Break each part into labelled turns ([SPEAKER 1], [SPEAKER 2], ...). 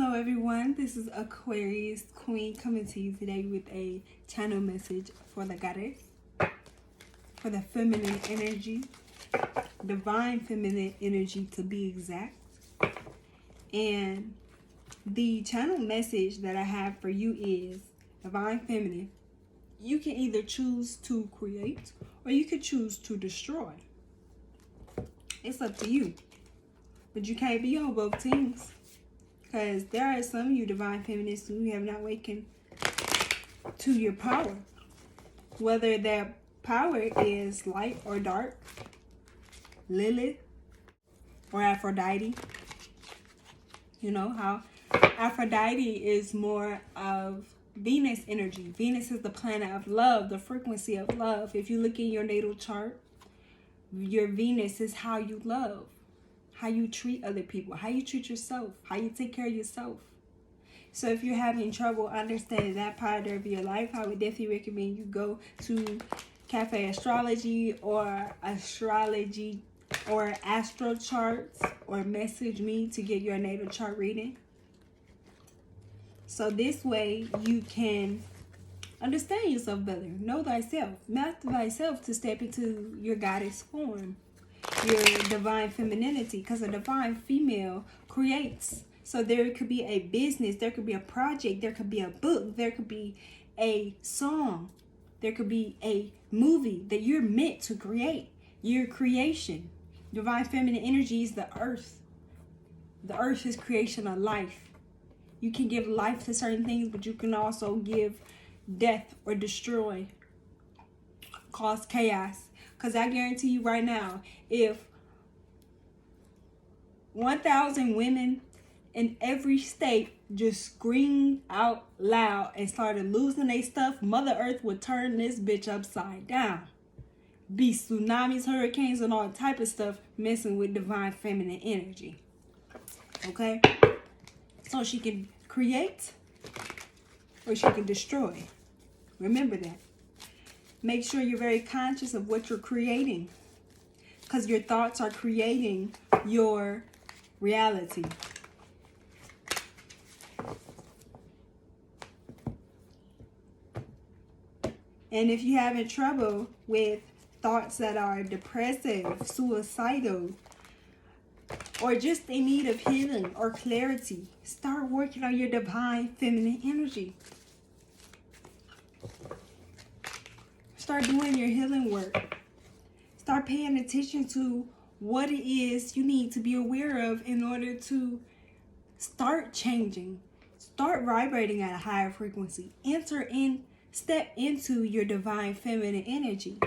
[SPEAKER 1] Hello everyone, this is Aquarius Queen coming to you today with a channel message for the goddess, for the feminine energy, divine feminine energy to be exact. And the channel message that I have for you is divine feminine. You can either choose to create or you can choose to destroy. It's up to you. But you can't be on both teams. Because there are some of you divine feminists who have not awakened to your power. Whether that power is light or dark, Lilith or Aphrodite. You know how Aphrodite is more of Venus energy. Venus is the planet of love, the frequency of love. If you look in your natal chart, your Venus is how you love. How you treat other people, how you treat yourself, how you take care of yourself. So if you're having trouble understanding that part of your life, I would definitely recommend you go to Cafe Astrology or Astro Charts, or message me to get your natal chart reading. So this way you can understand yourself better, know thyself, master thyself to step into your goddess form. Your divine femininity, because a divine female creates. So there could be a business, there could be a project, there could be a book, there could be a song, there could be a movie that you're meant to create. Your creation. Divine feminine energy is the earth. The earth is creation of life. You can give life to certain things, but you can also give death or destroy, cause chaos. Because I guarantee you right now, if 1,000 women in every state just screamed out loud and started losing their stuff, Mother Earth would turn this bitch upside down. Be tsunamis, hurricanes, and all type of stuff messing with divine feminine energy. Okay? So she can create or she can destroy. Remember that. Make sure you're very conscious of what you're creating, because your thoughts are creating your reality. And if you're having trouble with thoughts that are depressive, suicidal, or just in need of healing or clarity, start working on your divine feminine energy. Start doing your healing work. Start paying attention to what it is you need to be aware of in order to start changing. Start vibrating at a higher frequency. Step into your divine feminine energy.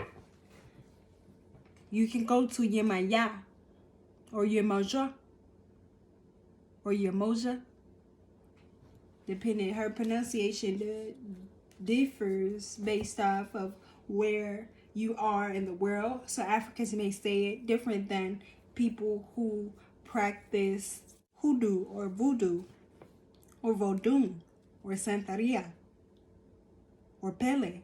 [SPEAKER 1] You can go to Yemaya or Yemoja or Yemoja, depending. Her pronunciation differs based off of where you are in the world. So Africans may say it different than people who practice hoodoo or voodoo or vodou or santeria or pele.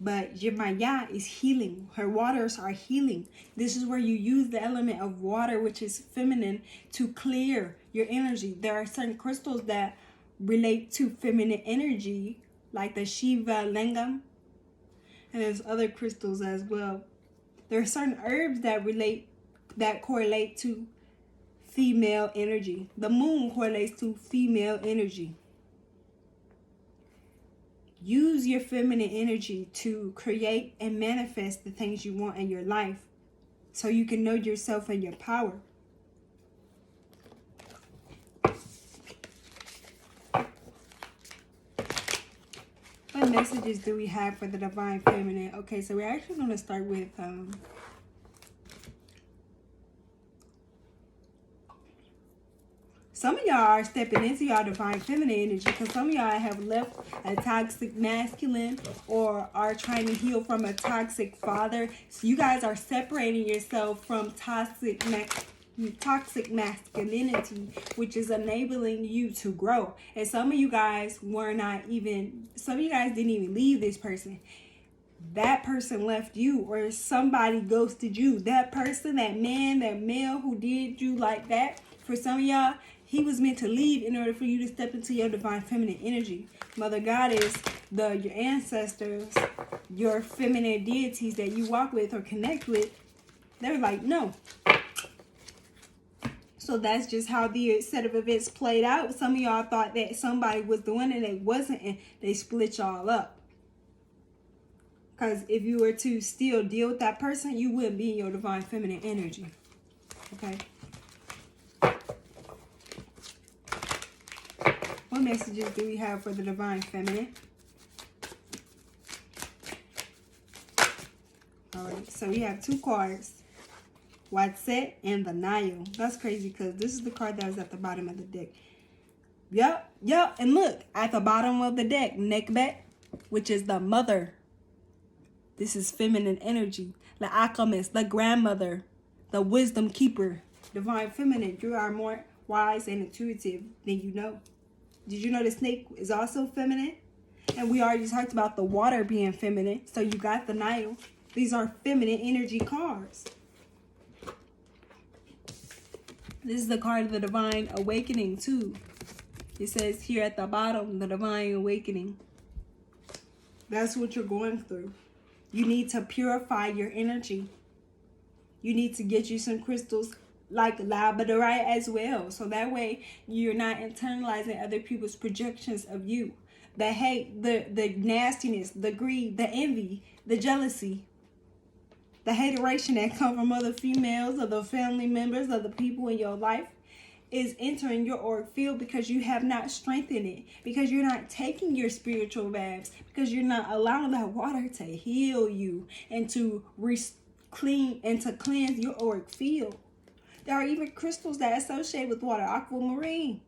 [SPEAKER 1] But Jemaya is healing. Her waters are healing. This is where you use the element of water, which is feminine, to clear your energy. There are certain crystals that relate to feminine energy, like the Shiva Lingam, and there's other crystals as well. There are certain herbs that correlate to female energy. The moon correlates to female energy. Use your feminine energy to create and manifest the things you want in your life, so you can know yourself and your power. What messages do we have for the divine feminine? Okay, so we're actually going to start with some of y'all are stepping into your divine feminine energy, because some of y'all have left a toxic masculine or are trying to heal from a toxic father. So you guys are separating yourself from toxic masculinity, which is enabling you to grow. And some of you guys didn't even leave this person. That person left you, or somebody ghosted you. That person, that man, that male who did you like that, For some of y'all, he was meant to leave in order for you to step into your divine feminine energy. Mother Goddess, your ancestors, your feminine deities that you walk with or connect with, they're like, no. So that's just how the set of events played out. Some of y'all thought that somebody was the one and they wasn't, and they split y'all up. Because if you were to still deal with that person, you wouldn't be in your divine feminine energy. Okay? What messages do we have for the divine feminine? Alright, so we have 2 cards. Watset and the Nile. That's crazy because this is the card that was at the bottom of the deck. Yep. And look, at the bottom of the deck, Nekbet, which is the mother. This is feminine energy. The alchemist, the grandmother, the wisdom keeper. Divine feminine. You are more wise and intuitive than you know. Did you know the snake is also feminine? And we already talked about the water being feminine. So you got the Nile. These are feminine energy cards. This is the card of the divine awakening too. It says here at the bottom, the divine awakening. That's what you're going through. You need to purify your energy. You need to get you some crystals like labradorite as well. So that way you're not internalizing other people's projections of you. The hate, the nastiness, the greed, the envy, the jealousy. The hateration that come from other females or the family members of the people in your life is entering your auric field because you have not strengthened it, because you're not taking your spiritual baths, because you're not allowing that water to heal you and to cleanse your auric field. There are even crystals that associate with water, aquamarine.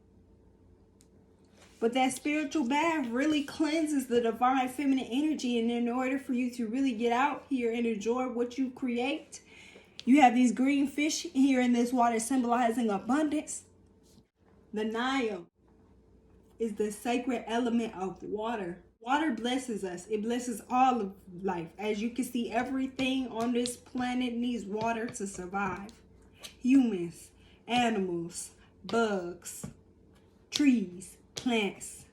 [SPEAKER 1] But that spiritual bath really cleanses the divine feminine energy. And in order for you to really get out here and enjoy what you create, you have these green fish here in this water symbolizing abundance. The Nile is the sacred element of water. Water blesses us. It blesses all of life. As you can see, everything on this planet needs water to survive. Humans, animals, bugs, trees, plants.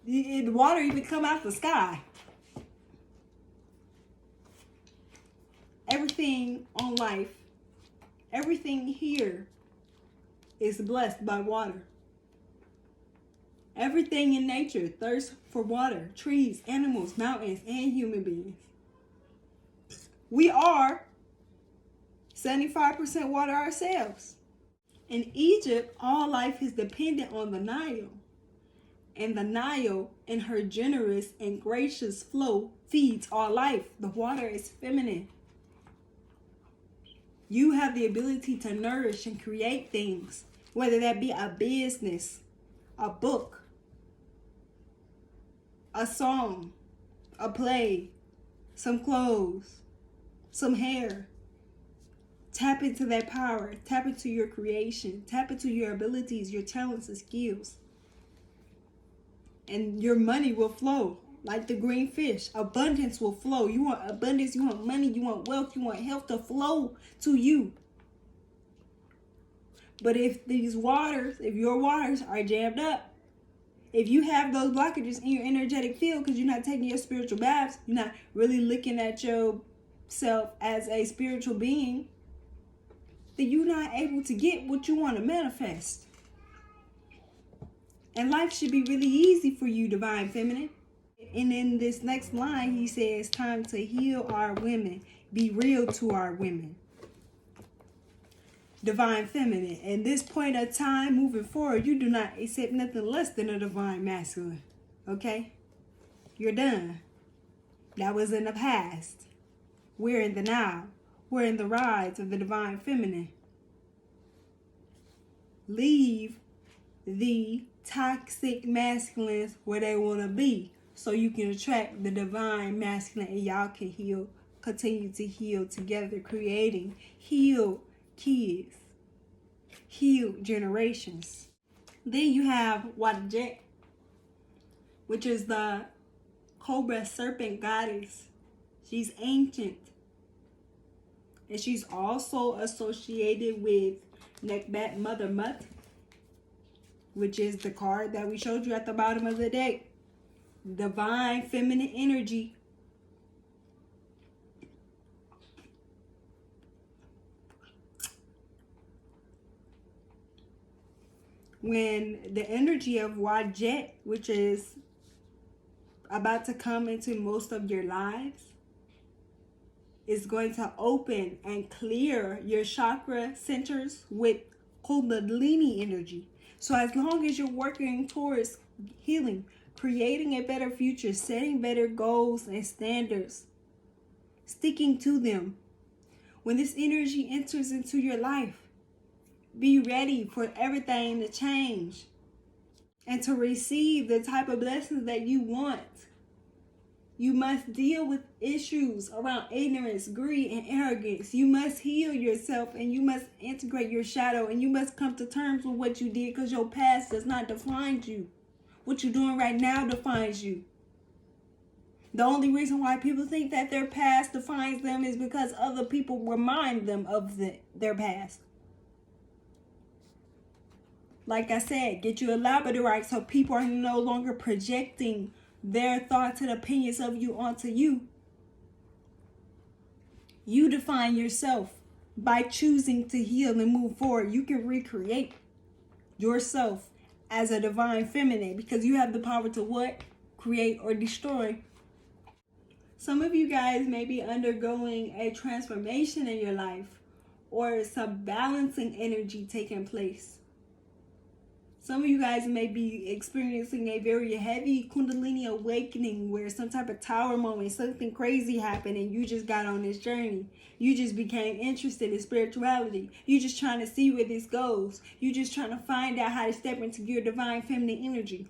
[SPEAKER 1] The water even come out the sky. Everything on life, everything here is blessed by water. Everything in nature thirsts for water. Trees, animals, mountains, and human beings. We are 75% water ourselves. In Egypt, all life is dependent on the Nile. And the Nile, in her generous and gracious flow, feeds all life. The water is feminine. You have the ability to nourish and create things, whether that be a business, a book, a song, a play, some clothes, some hair. Tap into that power. Tap into your creation. Tap into your abilities, your talents, and skills. And your money will flow like the green fish. Abundance will flow. You want abundance, you want money, you want wealth, you want health to flow to you. But if your waters are jammed up, if you have those blockages in your energetic field because you're not taking your spiritual baths, you're not really looking at yourself as a spiritual being, then you're not able to get what you want to manifest. And life should be really easy for you, divine feminine. And in this next line, he says, time to heal our women. Be real to our women. Divine feminine. In this point of time, moving forward, you do not accept nothing less than a divine masculine. Okay? You're done. That was in the past. We're in the now. We're in the rise of the divine feminine. Leave the toxic masculines where they want to be so you can attract the divine masculine and y'all can heal, continue to heal together, creating healed kids, healed generations. Then you have Wadjet, which is the cobra serpent goddess. She's ancient. And she's also associated with Nekbat Mother Mutt, which is the card that we showed you at the bottom of the deck. Divine feminine energy. When the energy of Wajet, which is about to come into most of your lives, is going to open and clear your chakra centers with Kundalini energy. So as long as you're working towards healing, creating a better future, setting better goals and standards, sticking to them, when this energy enters into your life, be ready for everything to change and to receive the type of blessings that you want. You must deal with issues around ignorance, greed, and arrogance. You must heal yourself, and you must integrate your shadow, and you must come to terms with what you did, because your past does not define you. What you're doing right now defines you. The only reason why people think that their past defines them is because other people remind them of their past. Like I said, get you a labradorite so people are no longer projecting their thoughts and opinions of you onto you. You define yourself by choosing to heal and move forward. You can recreate yourself as a divine feminine because you have the power to what? Create or destroy. Some of you guys may be undergoing a transformation in your life, or some balancing energy taking place. Some of you guys may be experiencing a very heavy Kundalini awakening where some type of tower moment, something crazy happened and you just got on this journey. You just became interested in spirituality. You just trying to see where this goes. You just trying to find out how to step into your divine feminine energy.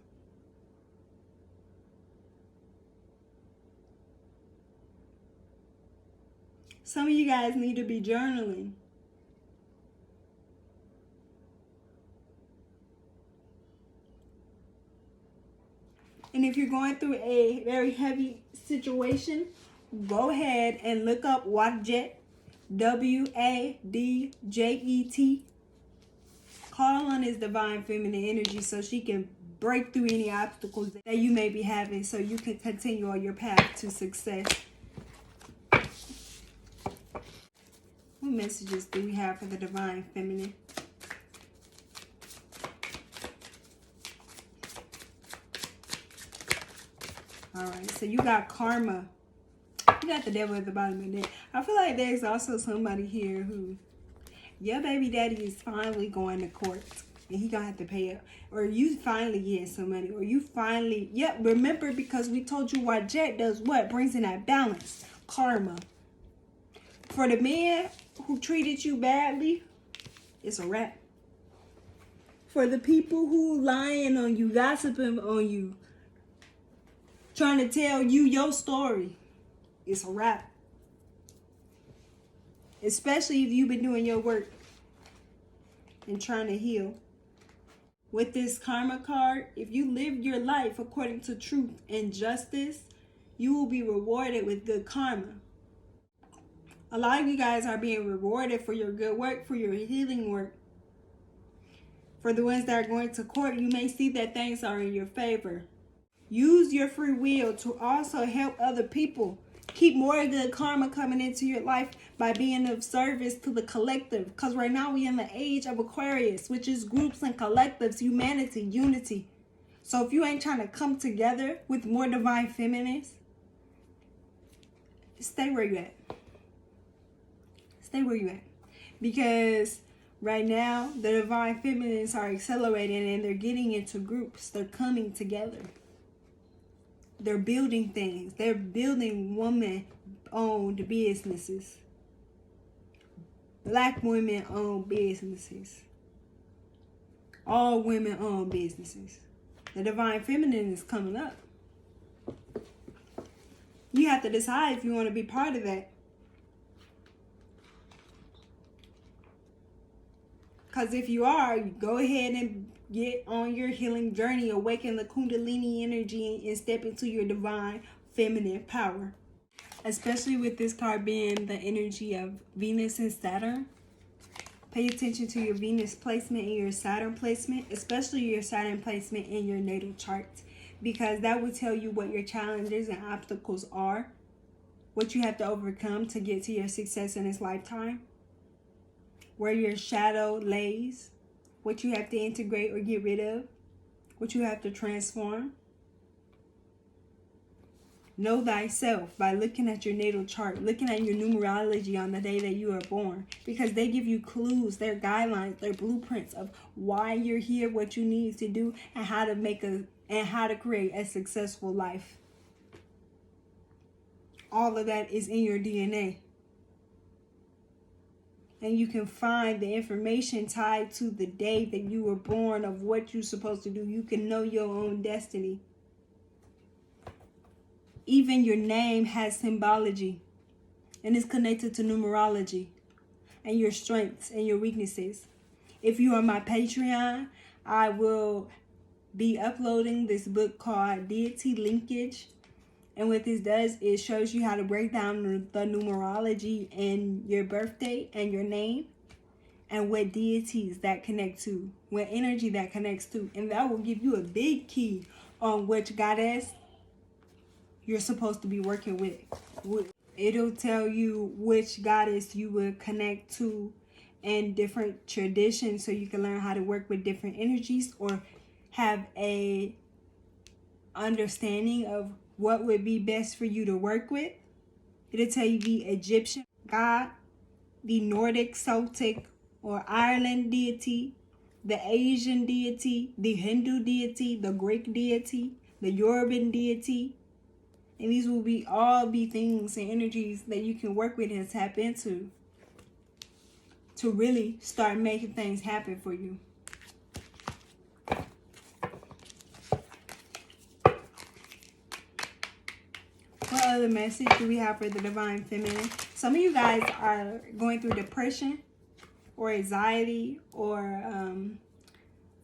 [SPEAKER 1] Some of you guys need to be journaling. And if you're going through a very heavy situation, go ahead and look up Wajet, Wadjet. Call on His divine feminine energy so she can break through any obstacles that you may be having so you can continue on your path to success. What messages do we have for the divine feminine? Alright, so you got karma. You got the devil at the bottom of that. I feel like there's also somebody here who, your baby daddy is finally going to court and he gonna have to pay up. Or you finally getting some money. Or you finally, remember, because we told you why Jet does what? Brings in that balance. Karma. For the man who treated you badly, it's a wrap. For the people who lying on you, gossiping on you, trying to tell you your story, it's a wrap. Especially if you've been doing your work and trying to heal. With this karma card, if you live your life according to truth and justice, you will be rewarded with good karma. A lot of you guys are being rewarded for your good work, for your healing work. For the ones that are going to court, you may see that things are in your favor. Use your free will to also help other people. Keep more good karma coming into your life by being of service to the collective. Because right now we're in the age of Aquarius, which is groups and collectives, humanity, unity. So if you ain't trying to come together with more divine feminines, stay where you at. Stay where you at. Because right now, the divine feminines are accelerating and they're getting into groups. They're coming together. They're building things. They're building woman-owned businesses. Black women-owned businesses. All women-owned businesses. The divine feminine is coming up. You have to decide if you want to be part of that. Because if you are, go ahead and get on your healing journey, awaken the Kundalini energy, and step into your divine feminine power. Especially with this card being the energy of Venus and Saturn. Pay attention to your Venus placement and your Saturn placement, especially your Saturn placement in your natal chart, because that will tell you what your challenges and obstacles are, what you have to overcome to get to your success in this lifetime, where your shadow lays, what you have to integrate or get rid of, what you have to transform. Know thyself by looking at your natal chart, looking at your numerology on the day that you are born, because they give you clues, their guidelines, their blueprints of why you're here, what you need to do, and how to create a successful life. All of that is in your DNA. And you can find the information tied to the day that you were born of what you're supposed to do. You can know your own destiny. Even your name has symbology and is connected to numerology and your strengths and your weaknesses. If you are my Patreon, I will be uploading this book called Deity Linkage. And what this does is shows you how to break down the numerology in your birth date and your name, and what deities that connect to, what energy that connects to. And that will give you a big key on which goddess you're supposed to be working with. It'll tell you which goddess you would connect to in different traditions, so you can learn how to work with different energies or have a understanding of what would be best for you to work with. It'll tell you the Egyptian god, the Nordic, Celtic, or Ireland deity, the Asian deity, the Hindu deity, the Greek deity, the Yoruban deity. And these will all be things and energies that you can work with and tap into to really start making things happen for you. What other message do we have for the Divine Feminine? Some of you guys are going through depression or anxiety or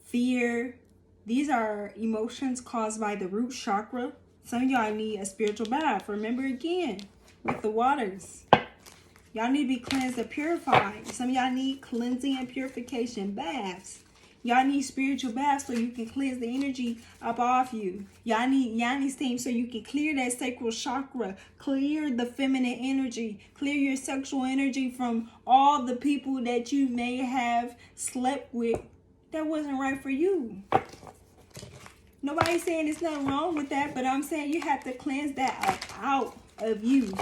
[SPEAKER 1] fear. These are emotions caused by the root chakra. Some of y'all need a spiritual bath. Remember again, with the waters. Y'all need to be cleansed and purified. Some of y'all need cleansing and purification baths. Y'all need spiritual baths so you can cleanse the energy up off you. Y'all need steam so you can clear that sacral chakra, clear the feminine energy, clear your sexual energy from all the people that you may have slept with that wasn't right for you. Nobody's saying there's nothing wrong with that, but I'm saying you have to cleanse that out of you.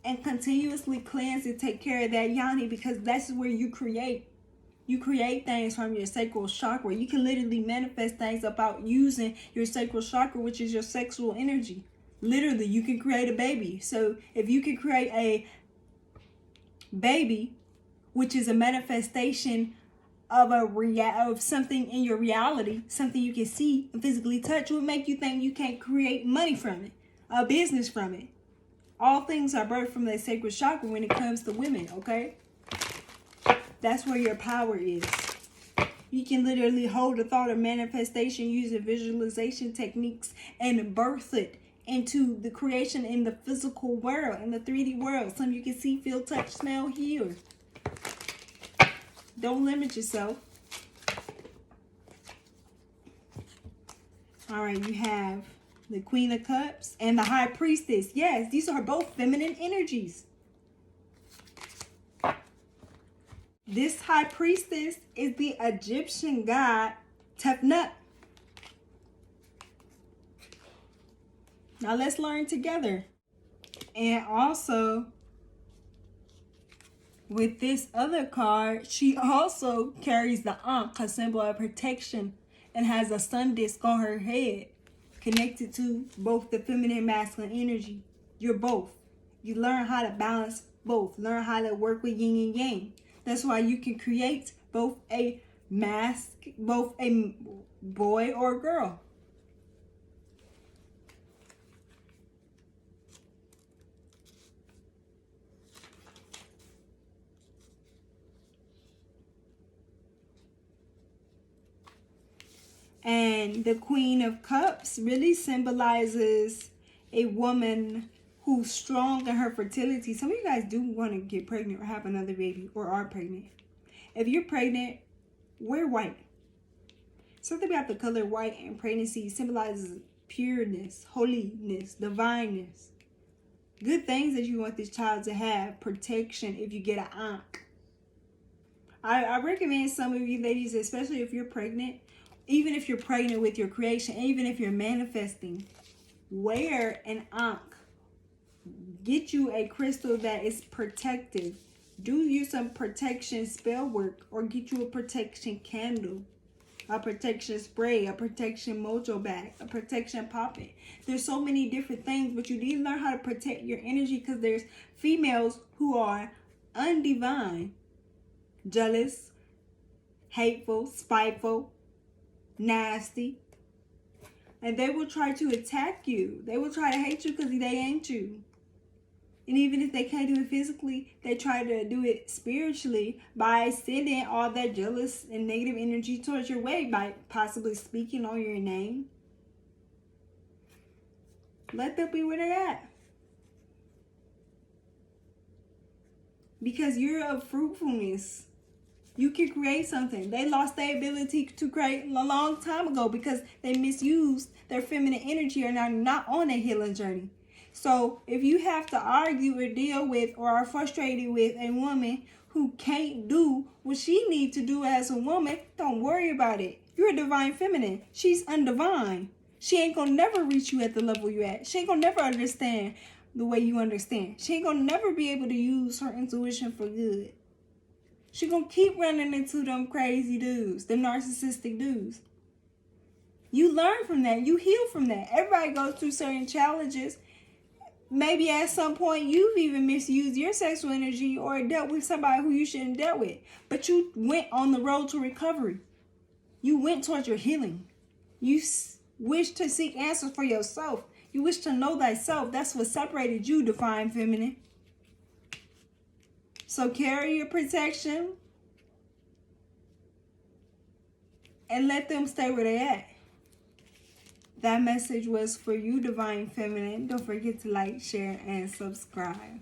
[SPEAKER 1] And continuously cleanse and take care of that yoni, because that's where you create. You create things from your sacral chakra. You can literally manifest things about using your sacral chakra, which is your sexual energy. Literally, you can create a baby. So if you can create a baby, which is a manifestation of something in your reality, something you can see and physically touch, would make you think you can't create money from it, a business from it. All things are birthed from that sacred chakra when it comes to women, okay? That's where your power is. You can literally hold a thought of manifestation using visualization techniques and birth it into the creation in the physical world, in the 3D world. Some you can see, feel, touch, smell, hear. Don't limit yourself. All right, you have the Queen of Cups and the High Priestess. Yes, these are both feminine energies. This High Priestess is the Egyptian god Tefnut. Now let's learn together. And also, with this other card, she also carries the Ankh, a symbol of protection, and has a sun disk on her head, connected to both the feminine and masculine energy. You're both. You learn how to balance both. Learn how to work with yin and yang. That's why you can create both a boy or a girl. And the Queen of Cups really symbolizes a woman who's strong in her fertility. Some of you guys do want to get pregnant or have another baby or are pregnant. If you're pregnant, wear white. Something about the color white and pregnancy symbolizes pureness, holiness, divineness. Good things that you want this child to have. Protection if you get an ankh. I recommend some of you ladies, especially if you're pregnant, even if you're pregnant with your creation, even if you're manifesting, wear an ankh. Get you a crystal that is protective. Do you some protection spell work, or get you a protection candle, a protection spray, a protection mojo bag, a protection poppet. There's so many different things, but you need to learn how to protect your energy, because there's females who are undivine, jealous, hateful, spiteful, nasty, and they will try to attack you. They will try to hate you because they ain't you. And even if they can't do it physically, they try to do it spiritually by sending all that jealous and negative energy towards your way, by possibly speaking on your name. Let them be where they're at. Because you're of fruitfulness. You can create something. They lost their ability to create a long time ago because they misused their feminine energy and are not on a healing journey. So if you have to argue or deal with or are frustrated with a woman who can't do what she needs to do as a woman, don't worry about it. You're a divine feminine. She's undivine. She ain't gonna never reach you at the level you're at. She ain't gonna never understand the way you understand. She ain't gonna never be able to use her intuition for good. She gonna keep running into them crazy dudes, them narcissistic dudes. You learn from that. You heal from that. Everybody goes through certain challenges. Maybe at some point you've even misused your sexual energy or dealt with somebody who you shouldn't dealt with. But you went on the road to recovery. You went towards your healing. You wish to seek answers for yourself. You wish to know thyself. That's what separated you, divine feminine. So carry your protection and let them stay where they're at. That message was for you, divine feminine. Don't forget to like, share, and subscribe.